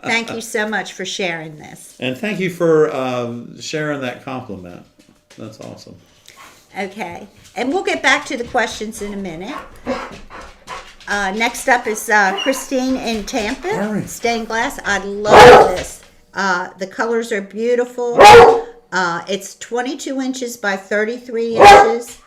Thank you so much for sharing this. And thank you for sharing that compliment. That's awesome. Okay. And we'll get back to the questions in a minute. Next up is Christine in Tampa. Right. Stained glass. I love this. The colors are beautiful. It's 22 inches by 33 inches.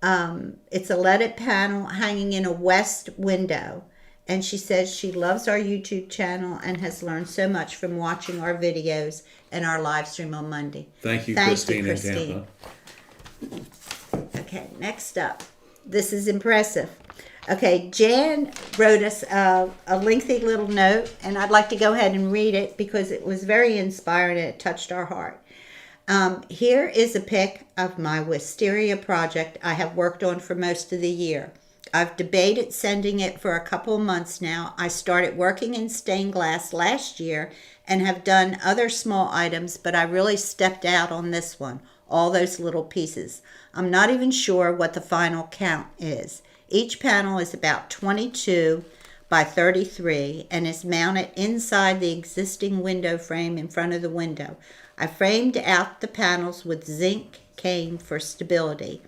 It's a leaded panel hanging in a west window. And she says she loves our YouTube channel and has learned so much from watching our videos and our live stream on Monday. Thank you, Christine in Tampa. Okay, next up. This is impressive. Okay, Jan wrote us a lengthy little note, and I'd like to go ahead and read it because it was very inspiring and it touched our heart. Here is a pic of my wisteria project I have worked on for most of the year. I've debated sending it for a couple of months now. I started working in stained glass last year and have done other small items, but I really stepped out on this one, all those little pieces. I'm not even sure what the final count is. Each panel is about 22 by 33 and is mounted inside the existing window frame in front of the window. I framed out the panels with zinc cane for stability.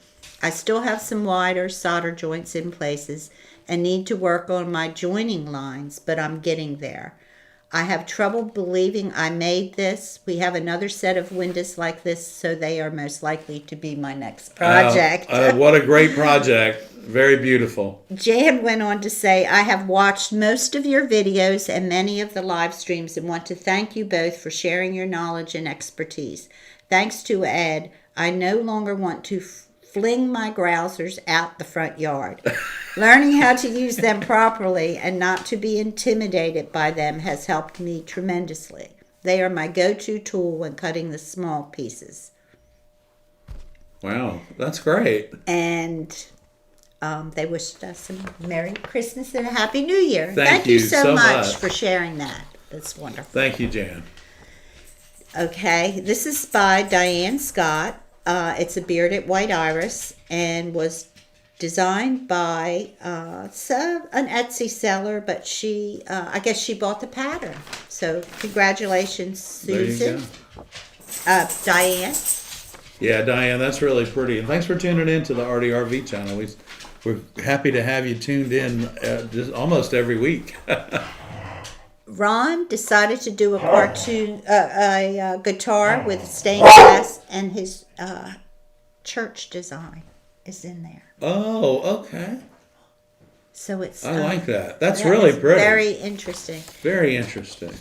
I still have some wider solder joints in places and need to work on my joining lines, but I'm getting there. I have trouble believing I made this. We have another set of windows like this, so they are most likely to be my next project. What a great project. Very beautiful. Jan went on to say, I have watched most of your videos and many of the live streams and want to thank you both for sharing your knowledge and expertise. Thanks to Ed, I no longer want to fling my grousers out the front yard. Learning how to use them properly and not to be intimidated by them has helped me tremendously. They are my go-to tool when cutting the small pieces. Wow, that's great. And they wished us a Merry Christmas and a Happy New Year. Thank you so much for sharing that. That's wonderful. Thank you, Jan. Okay, this is by Diane Scott. It's a bearded white iris and was designed by an Etsy seller, but she, I guess she bought the pattern. So congratulations, Susan. Diane. Yeah, Diane, that's really pretty. And thanks for tuning in to the ARTyRV channel. We're happy to have you tuned in just almost every week. Ron decided to do a guitar with stained glass, and his church design is in there. Oh, okay. So it's. I like that. That's really pretty. Very interesting. Very interesting.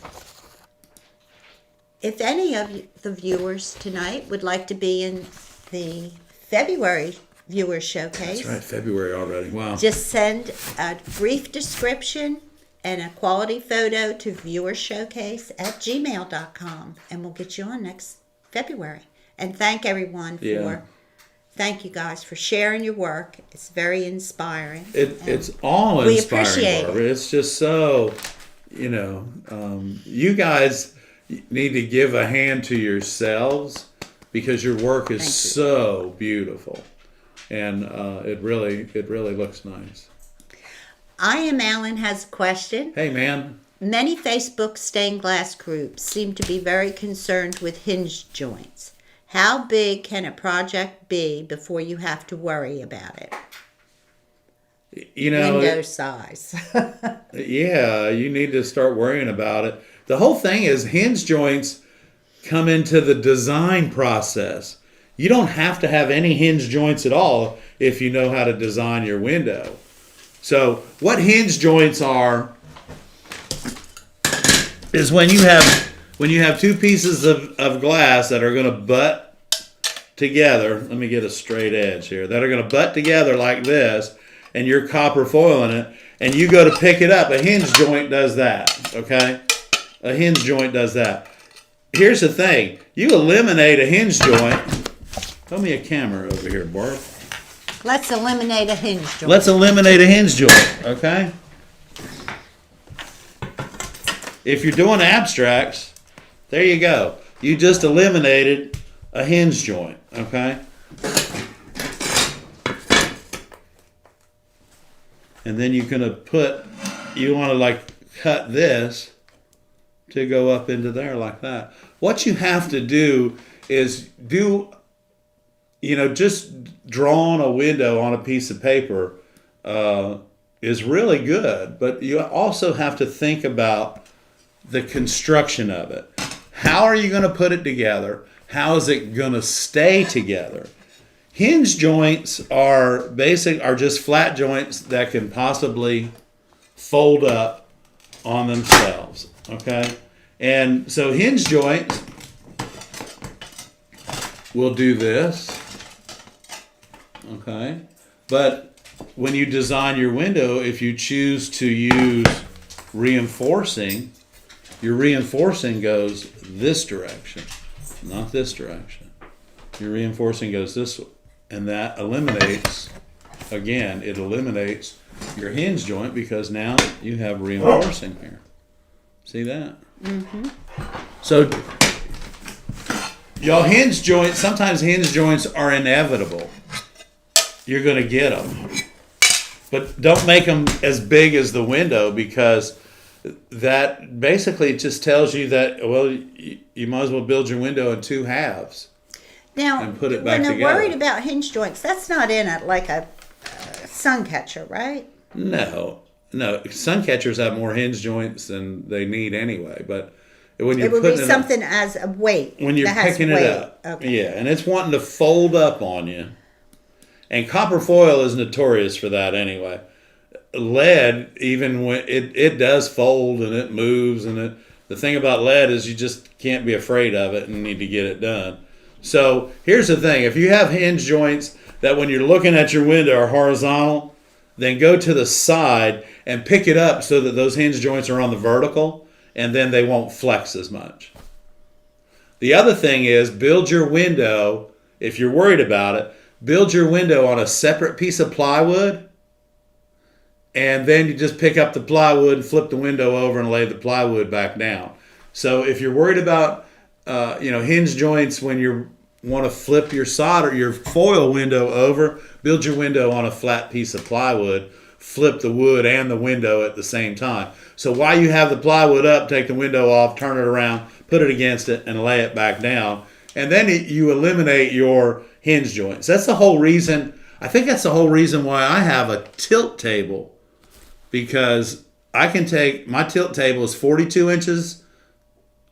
If any of the viewers tonight would like to be in the February viewer showcase. That's right, February already. Wow. Just send a brief description and a quality photo to viewershowcase@gmail.com, and we'll get you on next February. And thank everyone thank you guys for sharing your work. It's very inspiring. It's all we inspiring. Appreciate Barbara. It's just so, you guys need to give a hand to yourselves because your work is so beautiful, and it really looks nice. I Am Alan has a question. Hey, man. Many Facebook stained glass groups seem to be very concerned with hinged joints. How big can a project be before you have to worry about it? Window size. Yeah, you need to start worrying about it. The whole thing is hinge joints come into the design process. You don't have to have any hinge joints at all if you know how to design your window. So what hinge joints are is when you have two pieces of glass that are going to butt together. Let me get a straight edge here. That are going to butt together like this, and you're copper foiling it, and you go to pick it up. A hinge joint does that, okay? A hinge joint does that. Here's the thing. You eliminate a hinge joint. Throw me a camera over here, Barb. Let's eliminate a hinge joint. Let's eliminate a hinge joint, okay? If you're doing abstracts, there you go. You just eliminated a hinge joint, okay? And then you're going to you want to cut this to go up into there like that. What you have to do is just drawing a window on a piece of paper is really good, but you also have to think about the construction of it. How are you going to put it together? How is it going to stay together? Hinge joints are just flat joints that can possibly fold up on themselves, okay? And so hinge joints will do this, Okay, but when you design your window, if you choose to use reinforcing, your reinforcing goes this direction, not this direction. Your reinforcing goes this way, and that eliminates, again, it eliminates your hinge joint because now you have reinforcing here. See that? Mm-hmm. So, y'all, hinge joints, sometimes hinge joints are inevitable. You're going to get them. But don't make them as big as the window, because that basically just tells you that, well, you might as well build your window in two halves. Now, and put it back when they're together. worried about hinge joints, that's not in it like a sun catcher, right? No. Sun catchers have more hinge joints than they need anyway. But when you're it would putting be it something as a weight. when you're that has picking weight. it up, Okay. yeah, and it's wanting to fold up on you. And copper foil is notorious for that anyway. Lead, even when it does fold and it moves, and the thing about lead is you just can't be afraid of it and need to get it done. So here's the thing: if you have hinge joints that when you're looking at your window are horizontal, then go to the side and pick it up so that those hinge joints are on the vertical, and then they won't flex as much. The other thing is, build your window, if you're worried about it, build your window on a separate piece of plywood, and then you just pick up the plywood and flip the window over and lay the plywood back down. So if you're worried about hinge joints when you want to flip your solder, your foil window over, build your window on a flat piece of plywood, flip the wood and the window at the same time. So while you have the plywood up, take the window off, turn it around, put it against it, and lay it back down. And then you eliminate your hinge joints. That's the whole reason. I think that's the whole reason why I have a tilt table, because I can take, my tilt table is 42 inches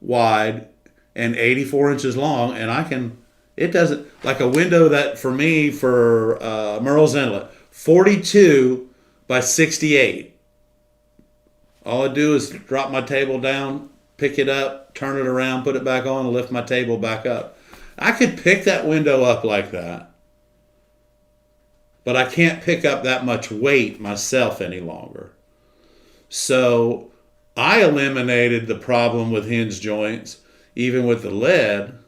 wide and 84 inches long, and it doesn't, like a window that for me, for Merle's Inlet, 42 by 68. All I do is drop my table down, pick it up, turn it around, put it back on, and lift my table back up. I could pick that window up like that, but I can't pick up that much weight myself any longer. So I eliminated the problem with hinge joints, even with the lead.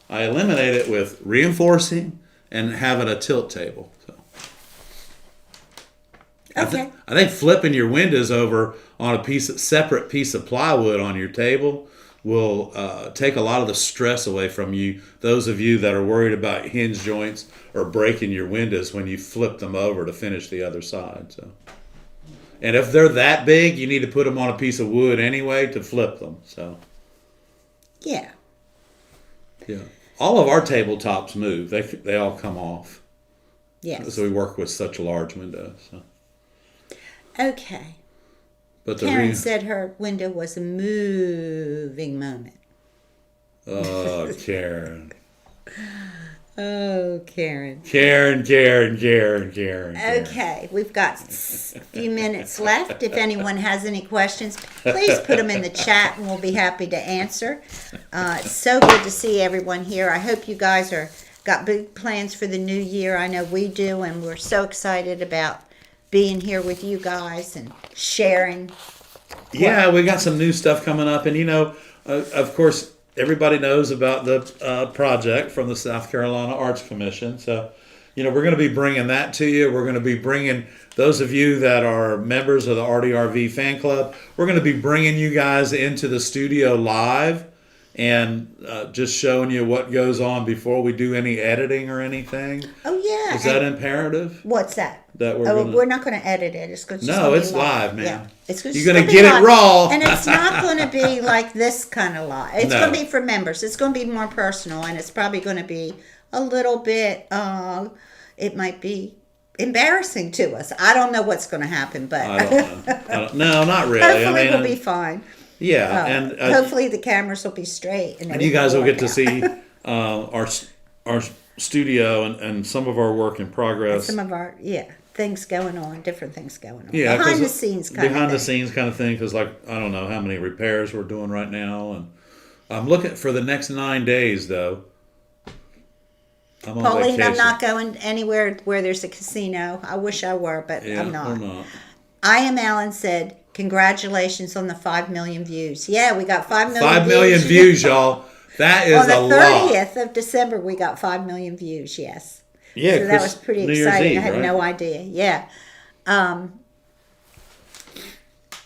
I eliminated it with reinforcing and having a tilt table. So Okay. I think flipping your windows over on a separate piece of plywood on your table will take a lot of the stress away from you, those of you that are worried about hinge joints or breaking your windows when you flip them over to finish the other side. So, and if they're that big, you need to put them on a piece of wood anyway to flip them. So Yeah. All of our tabletops move. They all come off. Yes. So we work with such large windows. So. Okay. But Karen said her window was a moving moment. Oh, Karen. Oh, Karen. Karen. Okay, we've got a few minutes left. If anyone has any questions, please put them in the chat and we'll be happy to answer. It's so good to see everyone here. I hope you guys got big plans for the new year. I know we do, and we're so excited about being here with you guys and sharing. Yeah, we got some new stuff coming up, and of course, everybody knows about the project from the South Carolina Arts Commission. So, we're going to be bringing that to you. We're going to be bringing those of you that are members of the ARTyRV Fan Club. We're going to be bringing you guys into the studio live and just showing you what goes on before we do any editing or anything. Oh yeah, is that imperative? What's that? That we're not going to edit it. It's just it's live, man. Yeah. You're going to get it raw. And it's not going to be like this kind of live. It's going to be for members. It's going to be more personal, and it's probably going to be a little bit, it might be embarrassing to us. I don't know what's going to happen, but I don't know. No, not really. Hopefully we'll be fine. Yeah, and hopefully the cameras will be straight. And you guys will get to see our studio and some of our work in progress. And some of our, things going on, different things going on. Yeah, behind the scenes kind of thing, because I don't know how many repairs we're doing right now. And I'm looking for the next 9 days, though. I'm on Pauline, vacation. I'm not going anywhere where there's a casino. I wish I were, but Yeah, I'm not. we're not. I Am Alan said, congratulations on the 5 million views. Yeah, we got 5 million 5 million views, y'all. That is on the a lot. 30th of December, we got 5 million views, yes. Yeah, so that was pretty New Year's exciting. Eve, I had right? no idea. Yeah.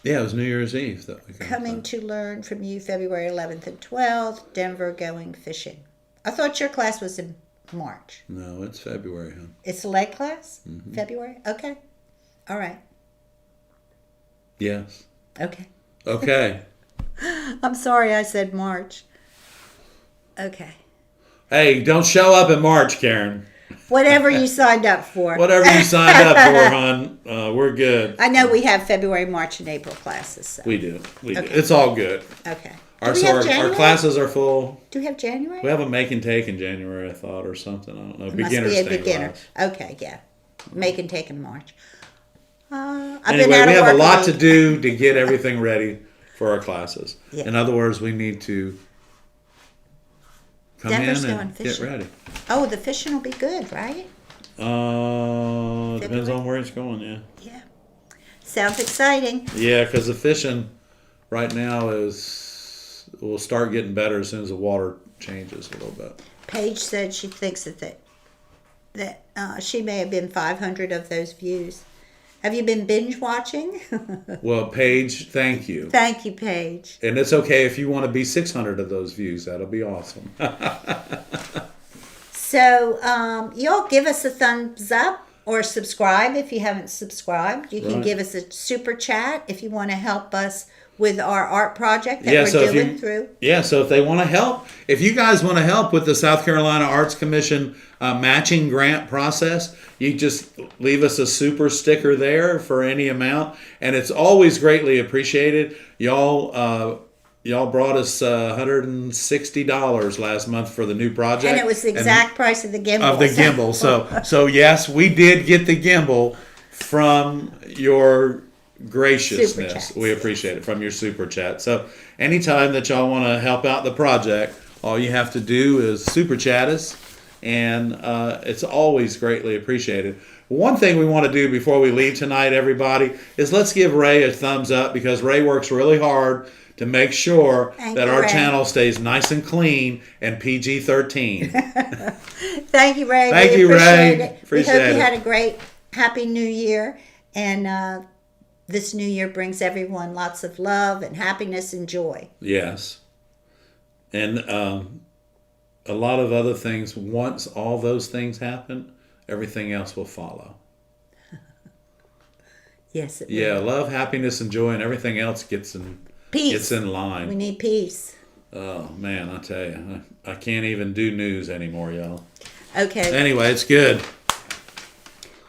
Yeah, it was New Year's Eve. That we got Coming that. to learn from you February 11th and 12th, Denver going fishing. I thought your class was in March. No, it's February, huh? It's a leg class? Mm-hmm. February? Okay. All right. Yes. Okay. Okay. I'm sorry I said March. Okay. Hey, don't show up in March, Karen. Whatever you signed up for. Whatever you signed up for, hon, we're good. I know we have February, March, and April classes. So. We do. We do. Okay. It's all good. Okay. Our, Do we so have our January? classes are full. Do we have January? We have a make and take in January, I thought, or something. I don't know. It Beginner's must be a thing beginner. class. Okay, yeah. Make and take in March. I've Anyway, been out we of have a work lot to week. do to get everything ready for our classes. Yeah. In other words, we need to come Denver's in going and get fishing. ready. Oh, the fishing will be good, right? Depends February? on where it's going, yeah. Yeah. Sounds exciting. Yeah, because the fishing right now will start getting better as soon as the water changes a little bit. Paige said she thinks that she may have been 500 of those views. Have you been binge watching? Well, Paige, thank you. Thank you, Paige. And it's okay if you want to be 600 of those views. That'll be awesome. So, y'all give us a thumbs up or subscribe if you haven't subscribed. You can Right. give us a super chat if you want to help us with our art project that Yeah, we're so if doing you- through. Yeah, so if they want to help, if you guys want to help with the South Carolina Arts Commission matching grant process, you just leave us a super sticker there for any amount, and it's always greatly appreciated. Y'all brought us $160 last month for the new project, And it was the exact price of the gimbal. of the gimbal. So yes, we did get the gimbal from your Super graciousness. chats. We appreciate it from your super chat. So anytime that y'all want to help out the project, all you have to do is super chat us, and it's always greatly appreciated. One thing we want to do before we leave tonight, everybody, is let's give Ray a thumbs up, because Ray works really hard to make sure Thank that you, our Ray. channel stays nice and clean and PG-13. Thank you, Ray. Thank We you, appreciate Ray. it. Appreciate we hope you it. had a great, happy New Year. And this New Year brings everyone lots of love and happiness and joy. Yes. And a lot of other things, once all those things happen, everything else will follow. Yes, it Yeah, will. love, happiness, and joy, and everything else gets Peace. in We line. need peace. Oh, man, I tell you, I can't even do news anymore, y'all. Okay. Anyway, it's good.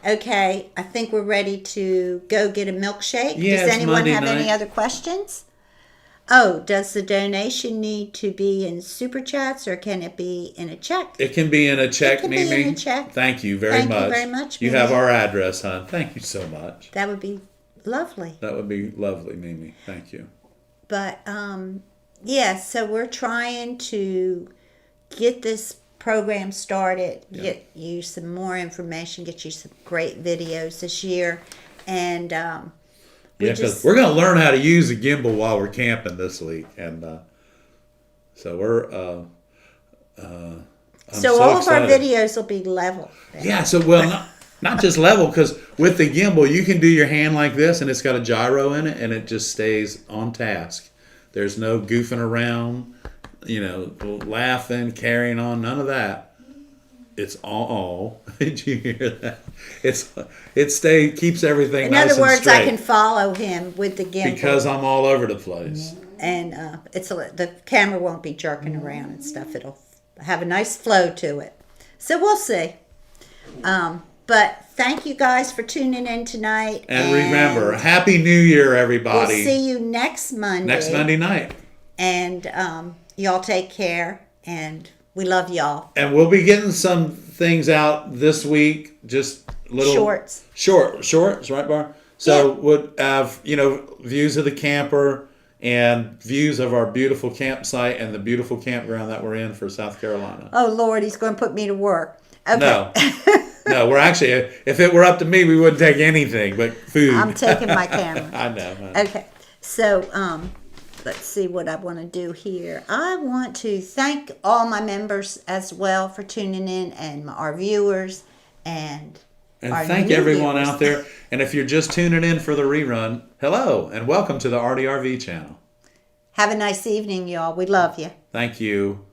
Okay. I think we're ready to go get a milkshake. Yeah, Does it's anyone Monday have any night. other questions? Oh, does the donation need to be in super chats or can it be in a check? It can be in a check, It can be Mimi. in a check. Thank you very Thank you much. very much, You Mimi. have our address, hon. Thank you so much. That would be lovely. That would be lovely, Mimi. Thank you. But yeah, so we're trying to get this program started, get you some more information, get you some great videos this year, and Yeah, because we're going to learn how to use a gimbal while we're camping this week, and so we're. I'm so all of our excited. videos will be level. Yeah, so not just level, because with the gimbal you can do your hand like this, and it's got a gyro in it, and it just stays on task. There's no goofing around, laughing, carrying on, none of that. It's all. Did you hear that? Keeps everything In nice other and words, straight. I can follow him with the gimbal Because I'm all over the place. and the camera won't be jerking around and stuff. It'll have a nice flow to it. So we'll see. But thank you guys for tuning in tonight. And remember, Happy New Year, we'll everybody. see you next Monday. Next Monday night. And y'all take care. And we love y'all. And we'll be getting some things out this week. Just little Shorts. Shorts, right, Bar? So we'll have, views of the camper and views of our beautiful campsite and the beautiful campground that we're in for South Carolina. Oh, Lord, he's going to put me to work. Okay. No. No, we're actually, if it were up to me, we wouldn't take anything but food. I'm taking my camera. I know. Okay. So, let's see what I want to do here. I want to thank all my members as well for tuning in, and our viewers, and our thank new everyone viewers. out there. And if you're just tuning in for the rerun, hello and welcome to the ARTyRV channel. Have a nice evening, y'all. We love you. Thank you.